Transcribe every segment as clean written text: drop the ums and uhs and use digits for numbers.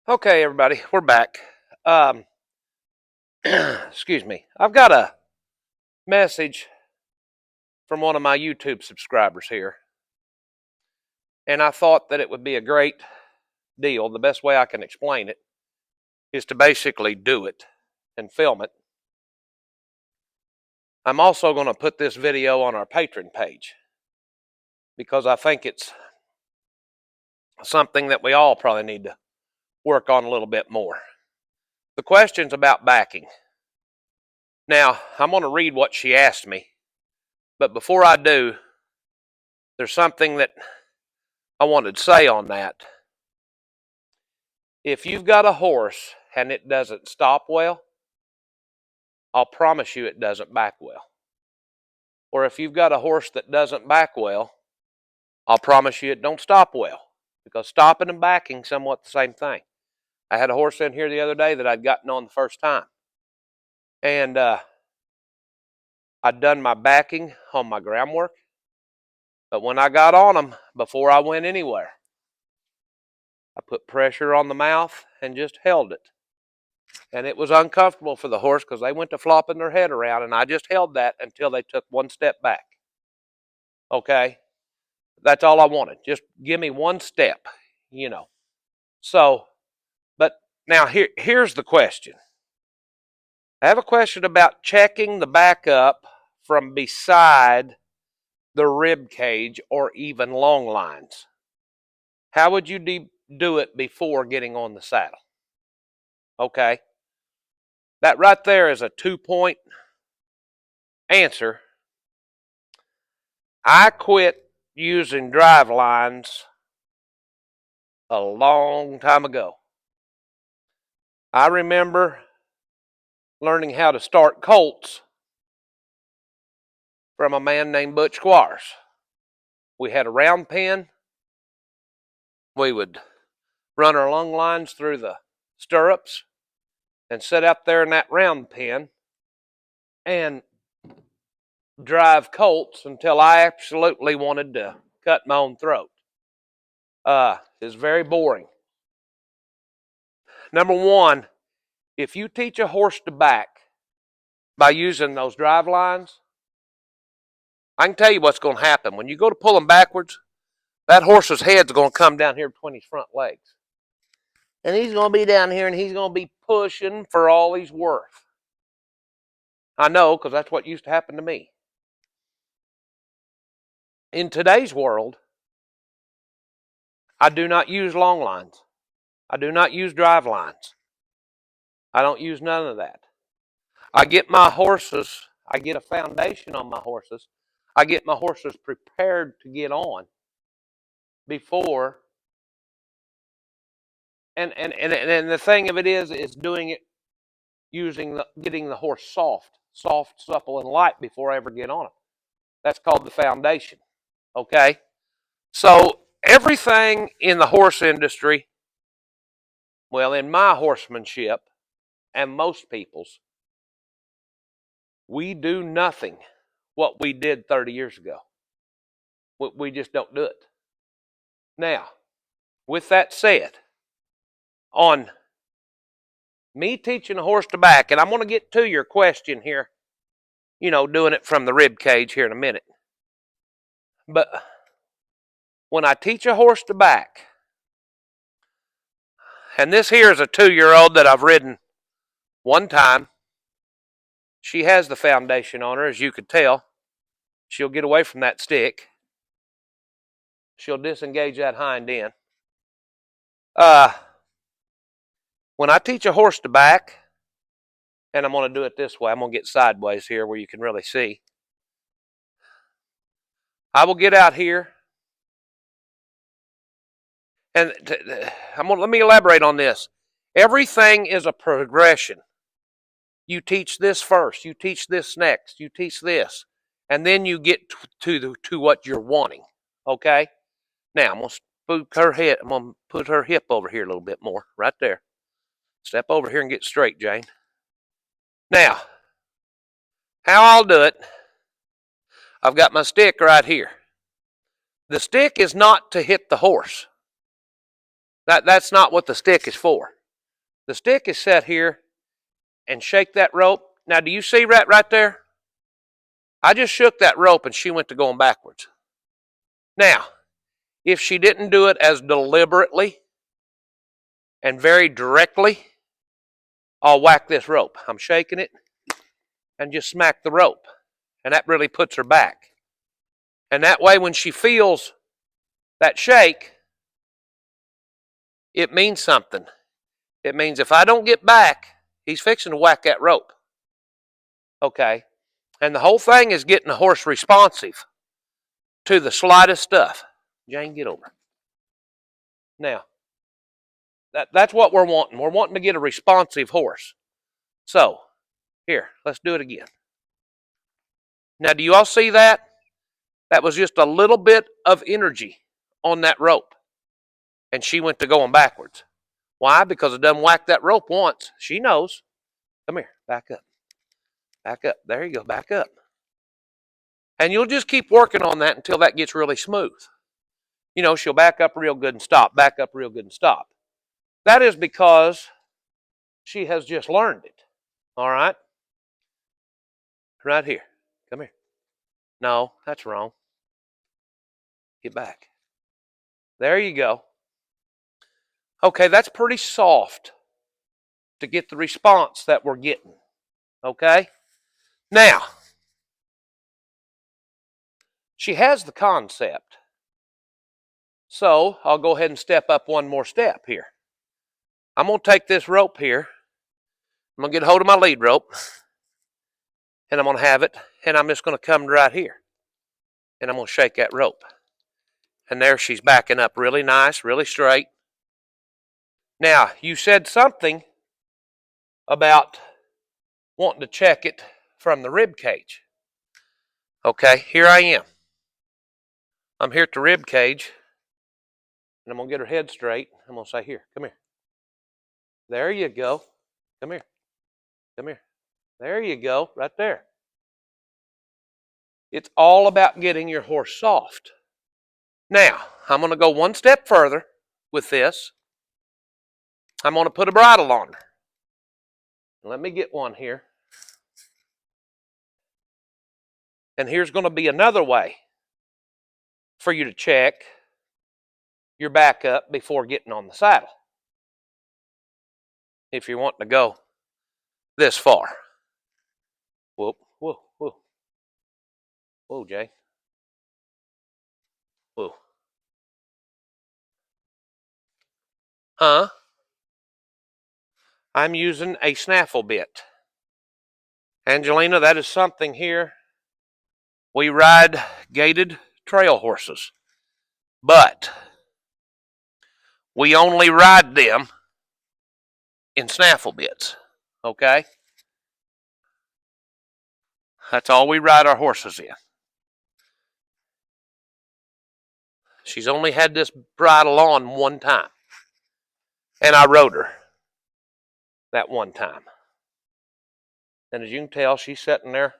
Okay, everybody, we're back. Um, excuse me. I've got a message from one of my YouTube subscribers here, and I thought that it would be a great deal. The best way I can explain it is to basically do it and film it. I'm also going to put this video on our Patreon page because I think it's something that we all probably need to work on a little bit more. The question's about backing. Now, I'm going to read what she asked me, but before I do, there's something that I wanted to say on that. If you've got a horse and it doesn't stop well, I'll promise you it doesn't back well. Or if you've got a horse that doesn't back well, I'll promise you it don't stop well. Because stopping and backing somewhat the same thing. I had a horse in here the other day that I'd gotten on the first time. And I'd done my backing on my groundwork. But when I got on him, before I went anywhere, I put pressure on the mouth and just held it. And it was uncomfortable for the horse because they went to flopping their head around, and I just held that until they took one step back. Okay? That's all I wanted. Just give me one step, So, but now here's the question. I have a question about checking the back up from beside the rib cage or even long lines. How would you do it before getting on the saddle? Okay? That right there is a 2-point answer. I quit using drive lines a long time ago. I remember learning how to start colts from a man named Butch Squires. We had a round pen. We would run our long lines through the stirrups and sit out there in that round pen and drive colts until I absolutely wanted to cut my own throat. It's very boring. Number one, if you teach a horse to back by using those drive lines, I can tell you what's going to happen. When you go to pull them backwards, that horse's head's going to come down here between his front legs. And he's going to be down here and he's going to be pushing for all he's worth. I know, because that's what used to happen to me. In today's world, I do not use long lines. I do not use drive lines. I don't use none of that. I get my horses, I get a foundation on my horses. I get my horses prepared to get on before. And the thing of it is doing it getting the horse soft, supple, and light before I ever get on it. That's called the foundation. Okay? So everything in the horse industry, well, in my horsemanship and most people's, we do nothing what we did 30 years ago. We just don't do it. Now, with that said, on me teaching a horse to back, and I'm going to get to your question here, doing it from the rib cage here in a minute. But when I teach a horse to back, and this here is a 2-year-old that I've ridden one time. She has the foundation on her, as you could tell. She'll get away from that stick. She'll disengage that hind end. When I teach a horse to back, and I'm going to do it this way, I'm going to get sideways here where you can really see. I will get out here, and let me elaborate on this. Everything is a progression. You teach this first, you teach this next, you teach this, and then you get to what you're wanting. Okay? Now I'm gonna put her hip over here a little bit more, right there. Step over here and get straight, Jane. Now, how I'll do it, I've got my stick right here. The stick is not to hit the horse. That's not what the stick is for. The stick is set here and shake that rope. Now, do you see right there? I just shook that rope and she went to going backwards. Now, if she didn't do it as deliberately and very directly, I'll whack this rope. I'm shaking it and just smack the rope. And that really puts her back. And that way, when she feels that shake, it means something. It means if I don't get back, he's fixing to whack that rope. Okay? And the whole thing is getting the horse responsive to the slightest stuff. Jane, get over. Now, that's what we're wanting. We're wanting to get a responsive horse. So, here, let's do it again. Now, do you all see that? That was just a little bit of energy on that rope. And she went to going backwards. Why? Because it done whacked that rope once. She knows. Come here, back up. Back up. There you go, back up. And you'll just keep working on that until that gets really smooth. You know, she'll back up real good and stop, back up real good and stop. That is because she has just learned it. All right? Right here. Come here. No, that's wrong. Get back. There you go. Okay, that's pretty soft to get the response that we're getting. Okay? Now, she has the concept. So, I'll go ahead and step up one more step here. I'm going to take this rope here. I'm going to get a hold of my lead rope. And I'm going to have it. And I'm just going to come right here. And I'm going to shake that rope. And there she's backing up really nice, really straight. Now, you said something about wanting to check it from the rib cage. Okay, here I am. I'm here at the rib cage. And I'm going to get her head straight. I'm going to say, here, come here. There you go. Come here. Come here. There you go, right there. It's all about getting your horse soft. Now, I'm going to go one step further with this. I'm going to put a bridle on her. Let me get one here. And here's going to be another way for you to check your back up before getting on the saddle. If you want to go this far. Whoop, whoa, whoa. Whoa, Jay. Whoa. Huh? I'm using a snaffle bit. Angelina, that is something here. We ride gaited trail horses. But we only ride them in snaffle bits. Okay? That's all we ride our horses in. She's only had this bridle on one time. And I rode her that one time. And as you can tell, she's sitting there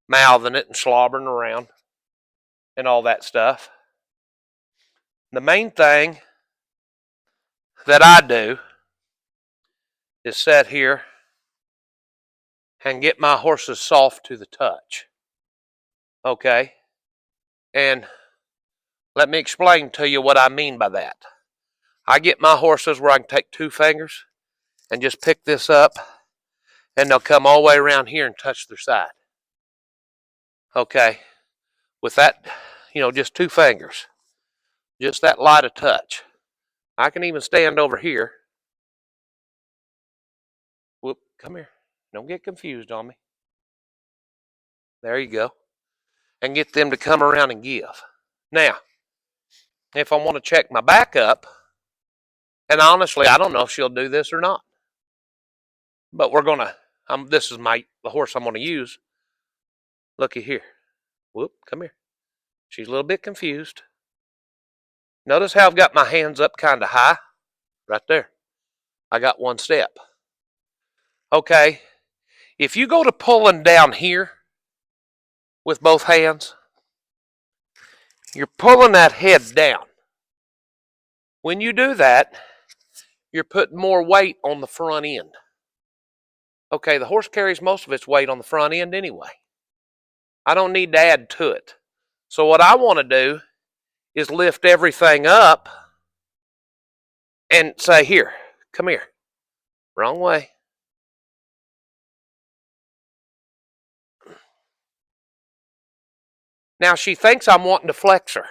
mouthing it and slobbering around and all that stuff. The main thing that I do is sit here and get my horses soft to the touch. Okay? And let me explain to you what I mean by that. I get my horses where I can take 2 fingers and just pick this up, and they'll come all the way around here and touch their side. Okay? With that, just 2 fingers. Just that light of touch. I can even stand over here. Whoop, come here. Don't get confused on me. There you go. And get them to come around and give. Now, if I want to check my back up, and honestly, I don't know if she'll do this or not. But we're going to, this is the horse I'm going to use. Looky here. Whoop, come here. She's a little bit confused. Notice how I've got my hands up kind of high? Right there. I got 1 step. Okay. If you go to pulling down here with both hands, you're pulling that head down. When you do that, you're putting more weight on the front end. Okay, the horse carries most of its weight on the front end anyway. I don't need to add to it. So what I want to do is lift everything up and say, here, come here. Wrong way. Now she thinks I'm wanting to flex her.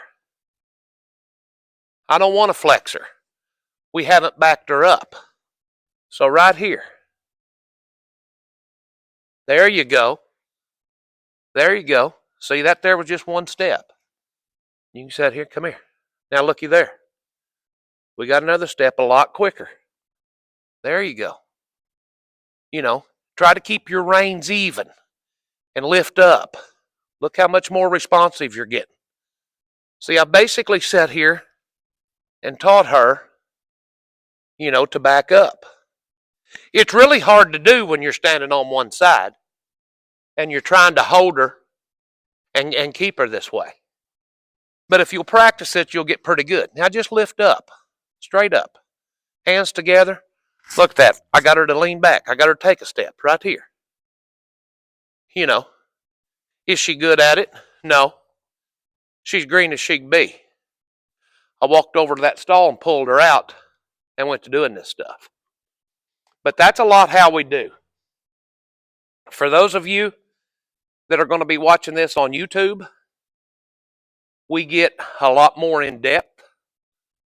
I don't want to flex her. We haven't backed her up. So right here. There you go. There you go. See, that there was just one step. You can sit here, come here. Now looky there. We got another step a lot quicker. There you go. You know, try to keep your reins even and lift up. Look how much more responsive you're getting. See, I basically sat here and taught her, you know, to back up. It's really hard to do when you're standing on one side and you're trying to hold her and keep her this way. But if you'll practice it, you'll get pretty good. Now just lift up, straight up, hands together. Look at that. I got her to lean back. I got her to take a step right here. You know, is she good at it? No. She's green as she can be. I walked over to that stall and pulled her out and went to doing this stuff. But that's a lot how we do. For those of you that are going to be watching this on YouTube, we get a lot more in depth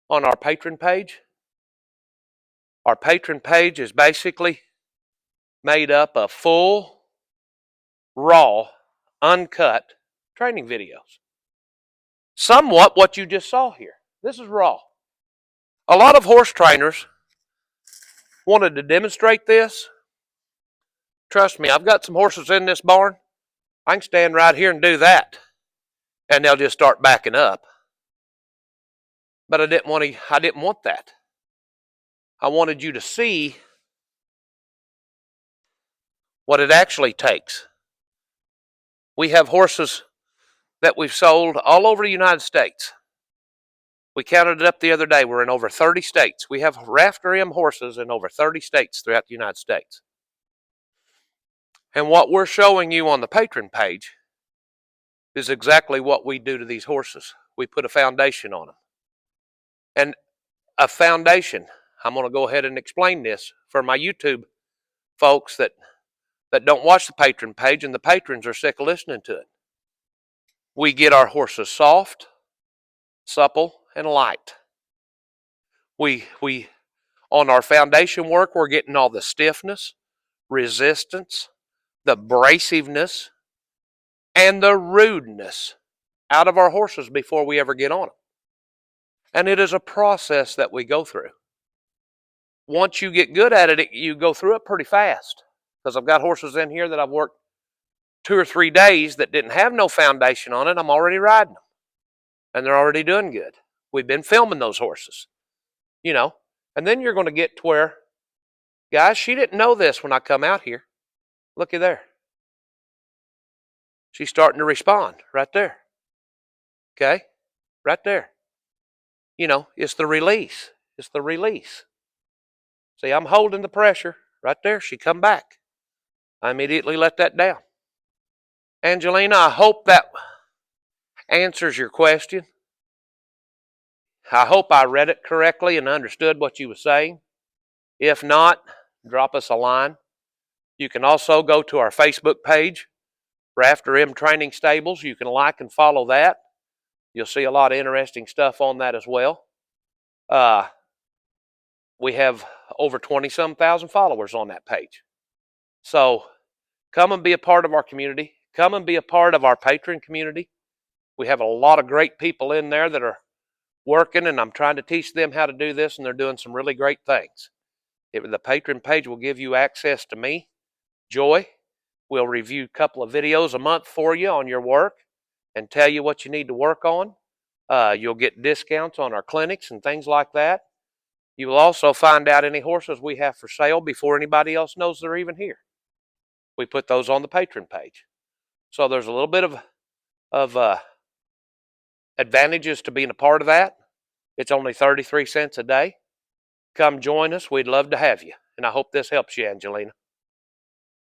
on our Patreon page. Our Patreon page is basically made up of full, raw, uncut training videos. Somewhat what you just saw here. This is raw. A lot of horse trainers wanted to demonstrate this. Trust me, I've got some horses in this barn. I can stand right here and do that, and they'll just start backing up. But I didn't want that. I wanted you to see what it actually takes. We have horses that we've sold all over the United States. We counted it up the other day. We're in over 30 states. We have rafter M horses in over 30 states throughout the United States. And what we're showing you on the Patreon page is exactly what we do to these horses. We put a foundation on them. And a foundation, I'm going to go ahead and explain this for my YouTube folks that don't watch the Patreon page, and the patrons are sick of listening to it. We get our horses soft, supple, and light. We on our foundation work, we're getting all the stiffness, resistance, the abrasiveness, and the rudeness out of our horses before we ever get on them. And it is a process that we go through. Once you get good at it, you go through it pretty fast. Because I've got horses in here that I've worked 2 or 3 days that didn't have no foundation on it. I'm already riding them. And they're already doing good. We've been filming those horses. You know. And then you're going to get to where, guys, she didn't know this when I come out here. Looky there. She's starting to respond right there. Okay? Right there. You know, it's the release. It's the release. See, I'm holding the pressure. Right there, she come back. I immediately let that down. Angelina, I hope that answers your question. I hope I read it correctly and understood what you were saying. If not, drop us a line. You can also go to our Facebook page, Rafter M Training Stables. You can like and follow that. You'll see a lot of interesting stuff on that as well. We have over 20-some thousand followers on that page. So come and be a part of our community. Come and be a part of our Patreon community. We have a lot of great people in there that are working, and I'm trying to teach them how to do this, and they're doing some really great things. The Patreon page will give you access to me, Joy. We'll review a couple of videos a month for you on your work and tell you what you need to work on. You'll get discounts on our clinics and things like that. You will also find out any horses we have for sale before anybody else knows they're even here. We put those on the Patreon page. So there's a little bit of advantages to being a part of that. It's only 33 cents a day. come join us. We'd love to have you. And I hope this helps you, Angelina.